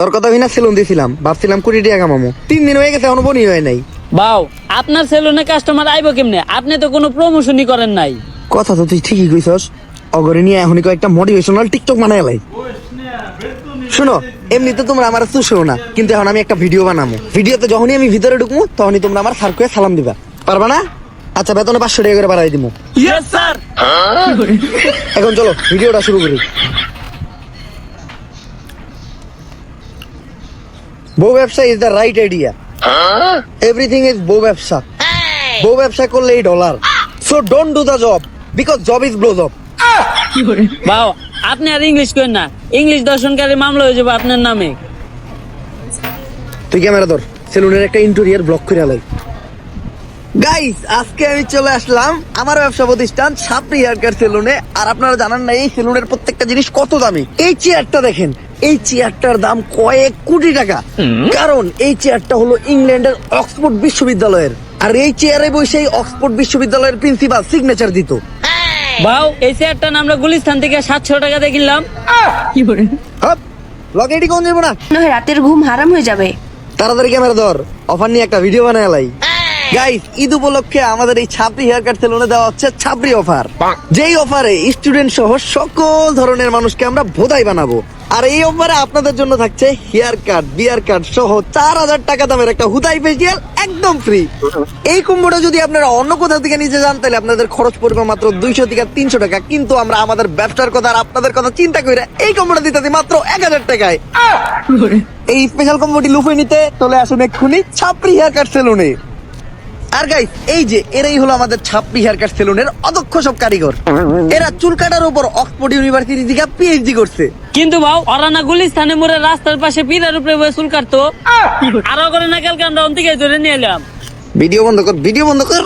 তোর কথা বিনা সেলুন দিছিলাম, ভাবছিলাম কোটি টাকা কামামো। 3 দিন হয়ে গেছে, এখনো বনি হয় নাই। বাউ, আপনার সেলুনে কাস্টমার আইবো কেমনে? আপনি তো কোনো প্রমোশনই করেন নাই। কথা তো তুই ঠিকই কইছস। অগরে নিয়ে এখনই কয়েকটা মোটিভেশনাল টিকটক বানায় লাই। শুনো, এমনিতে তোমরা আমার চুষো না, কিন্তু এখন আমি একটা ভিডিও বানাবো। ভিডিওতে যখনই আমি ভিতরে ঢুকবো তখনই তোমরা আমার স্যার কয়ে সালাম দিবা, পারবা না? আচ্ছা, বেতনে 500 টাকা করে বাড়াই দিবো। Yes sir. এখন চলো ভিডিওটা শুরু করি। বউ ব্যবসা is the right idea. Everything is বউ ব্যবসা। বউ ব্যবসা করলে এই dollar. So don't do the job because job is blow job. বাউ, আপনি আর ইংলিশ করেন না। ইংলিশ দর্শনকারী মামলা হয়ে যাবে আপনার নামে। তুই ক্যামেরা ধর, সেলুনের একটা ইন্টেরিয়র ব্লক করে লাই। গাইস, আজকে আমি চলে আসলাম আমার ব্যবসা প্রতিষ্ঠান ছাপড়ি হেয়ার কেয়ার সেলুনে। আর আপনারা জানেন না এই সেলুনের প্রত্যেকটা জিনিস কত দামি। এই চেয়ারটা দেখেন, এই চেয়ারটার দাম কয়েক কোটি টাকা। কারণ এই চেয়ারটা হলো ইংল্যান্ডের অক্সফোর্ড বিশ্ববিদ্যালয়ের। আর এই চেয়ারে বসে অক্সফোর্ড বিশ্ববিদ্যালয়ের প্রিন্সিপাল সিগনেচার দিত। বাউ, এই চেয়ারটা আমরা গুলিস্তান থেকে 700 টাকা দিয়ে কিনলাম। লগে এটি কোন যাবো না, নয় রাতের ঘুম হারাম হয়ে যাবে। তাড়াতাড়ি ক্যামেরা ধর, অফার নিয়ে একটা ভিডিও বানায় লাই। গাইস, ঈদ উপলক্ষে আমাদের এই ছাপড়ি হেয়ার কাট সেলুনে দেওয়া হচ্ছে ছাপড়ি অফার। যেই অফারে স্টুডেন্ট সহ সকল ধরনের মানুষকে আমরা ভোদাই বানাবো। আর এই অফারে আপনাদের জন্য থাকছে হেয়ার কাট, বিয়ার কাট সহ 4000 টাকা দামের একটা হুদাই ফেসিয়াল একদম ফ্রি। এই কম্বোটা যদি আপনারা অন্য কোথাও থেকে নিতে যান তাহলে আপনাদের খরচ পড়বে মাত্র 200 থেকে 300 টাকা। কিন্তু আমরা আমাদের ব্যবসার কথা আর আপনাদের কথা চিন্তা করে এই কম্বোটা দিতে দিই মাত্র 1000 টাকায়। এই স্পেশাল কম্বোটি লুফে নিতে চলে আসুন এক্ষুনি ছাপড়ি হেয়ার কাট সেলুনে। আর গাইস, এই যে এরাই হলো আমাদের ছাপড়ি হেয়ার কাট সেলুনের অদক্ষ সব কারিগর। এরা চুল কাটার উপর অক্সফোর্ড ইউনিভার্সিটি থেকে পিএইচডি করছে। কিন্তু বাউ, ওরা না গুলিস্তানে মোড়ে রাস্তার পাশে পিরার উপরে বসে চুল কাটতো। আরো করে না কালকে আমরা অন্তিকে ধরে নিয়ে এলাম। ভিডিও বন্ধ কর, ভিডিও বন্ধ কর।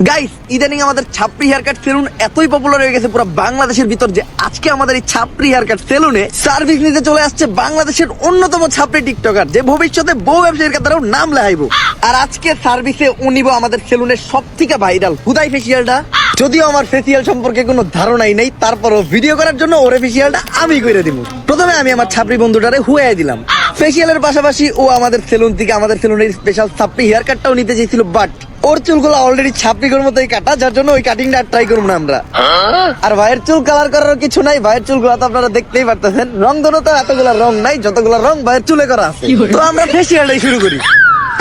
গাইস, ইদানিং আমাদের ছাপড়ি হেয়ার কাট সেলুন এতই পপুলার হয়ে গেছে পুরো বাংলাদেশের ভিতর যে আজকে আমাদের এই ছাপড়ি হেয়ার কাট সেলুনে সার্ভিস নিতে চলে আসছে বাংলাদেশের অন্যতম ছাপড়ি টিকটকার, যে ভবিষ্যতে বউ ব্যবসায়ীর কাতারেও নাম লেখাইবো। আর আজকে সার্ভিসে ও নিব আমাদের সেলুনের সব থেকে ভাইরাল হুদাই ফেসিয়ালটা। যদিও আমার ফেসিয়াল সম্পর্কে কোনো ধারণাই নেই, তারপরও ভিডিও করার জন্য ওরে ফেসিয়ালটা আমি করে দিব। প্রথমে আমি আমার ছাপড়ি বন্ধুটারে হুয়াই দিলাম। ফেসিয়ালের পাশাপাশি ও আমাদের সেলুন থেকে আমাদের সেলুনের স্পেশাল ছাপড়ি হেয়ার কাটটাও নিতে চেয়েছিল, বাট ওর চুলগুলো অলরেডি ছাপড়ির মতোই কাটা, যার জন্য ওই কাটিংটা ট্রাই করবো না আমরা। আর ভাইয়ের চুল কালার করার কিছু নাই, ভাইয়ের চুলগুলো তো আপনারা দেখতেই পারতেছেন। রং ধরো তো এতগুলা রং নাই, যতগুলা রং ভাইয়ের চুলে করা আছে। তো আমরা ফেসিয়ালটাই শুরু করি।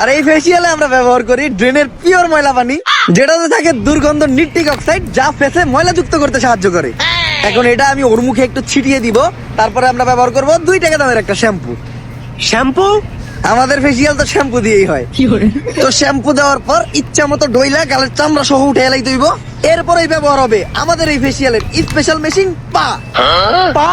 আর এই ফেসিয়ালে আমরা ব্যবহার করি ড্রেনের পিওর ময়লা পানি, যেটাতে থাকে দুর্গন্ধ নিট্রিক অক্সাইড, যা ফেসে ময়লা যুক্ত করতে সাহায্য করে। এখন এটা আমি ওর মুখে একটু ছিটিয়ে দিব, তারপরে আমরা ব্যবহার করব 2 টাকা দামের একটা শ্যাম্পু। শ্যাম্পু? আমাদের ফেসিয়াল তো শ্যাম্পু দিয়েই হয়। তো শ্যাম্পু দেওয়ার পর ইচ্ছা মতো ডইলা গালের চামড়া সহ উঠে এলাই দইব। এরপরেই ব্যবহার হবে আমাদের এই ফেসিয়ালের স্পেশাল মেশিন পা। পা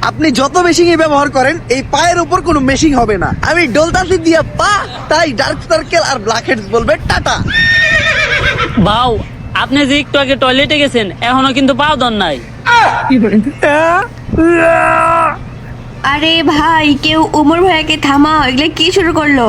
আপনি যত মেশিন ব্যবহার করেন এই পায়ের উপর কোনো মেশিন হবে না। আমি ডলতাছি দিয়া পা, তাই ডার্ক সার্কেল আর ব্ল্যাক হেডস বলবে টাটা। বাউ, আপনি যে একটু আগে টয়লেটে গেছেন এখনো কিন্তু পাও দন নাই। আরে ভাই, কেউ ওমর ভাইয়াকে থামাও, এগুলো কি শুরু করলো?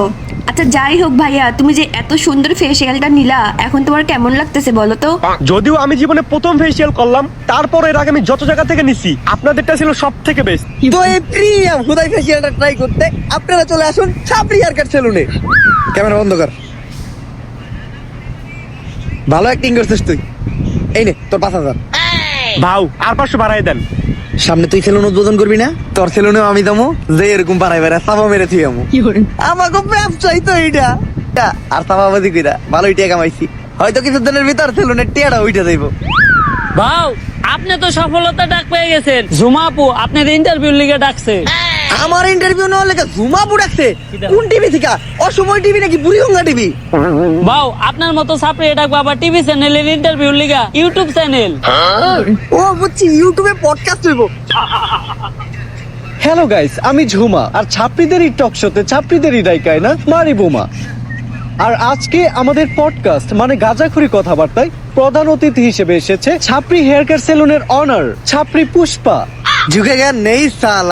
আচ্ছা যাই হোক ভাইয়া, তুমি যে এত সুন্দর ফেসিয়ালটা নিলা, এখন তোমার কেমন লাগতেছে বলো তো? যদিও আমি জীবনে প্রথম ফেসিয়াল করলাম, তারপর এর আগে আমি যত জায়গা থেকে নিছি আপনাদেরটা ছিল সব থেকে বেস্ট। তো এই প্রিমিয়াম হুদাই ফেসিয়ালটা ট্রাই করতে আপনারা চলে আসুন ছাপড়ি হেয়ার কাট সেলুনে। ক্যামেরা বন্ধ কর। ভালো অ্যাক্টিং করছিস তুই। এই নে তোর 5000। ভাও, আর 500 বাড়াই দেন। সামনে তুই সেলুন উদ্বোধন করবি না? তোর সেলুনেও আমি দামো যে এরকম পাড়াই বেড়া সাবা মেরে তুই আমু। আমাকে ব্যবসায়ী তো এইটা। আর সাবাবাদি কইরা ভালোই টাকা কামাইছি। হয়তো কিছুদিনের ভিতর সেলুনের টিয়াটা উঠে যাইব। বাউ, আপনি তো সফলতা ডাক পেয়ে গেছেন। জুমা আপু আপনার ইন্টারভিউ লিগে ডাকছে। আমার ইন্টারভিউ নেওয়ার লেগে জুমা বুড়াচ্ছে? কোন টিভি থেকে? অসময় টিভি নাকি বুড়িগঙ্গা টিভি? বাউ, আপনার মতো ছাপড়ি ডাকবো আবার টিভি চ্যানেলের ইন্টারভিউ লিগা ইউটিউব চ্যানেল। ও বুঝছি, ইউটিউবে পডকাস্ট হইব। হ্যালো গাইস, আমি ঝুমা, আর ছাত্রীদেরই টক শোতে ছাত্রীদেরই দায়িকায় না মারি বোমা। আর আজকে আমাদের পডকাস্ট মানে গাঁজাখুরি কথাবার্তায় প্রধান অতিথি হিসেবে এসেছে ছাপড়ি হেয়ার কেয়ার সেলুনের অনার ছাপড়ি পুষ্পা। ঝুঁকে গেন নেই সাল।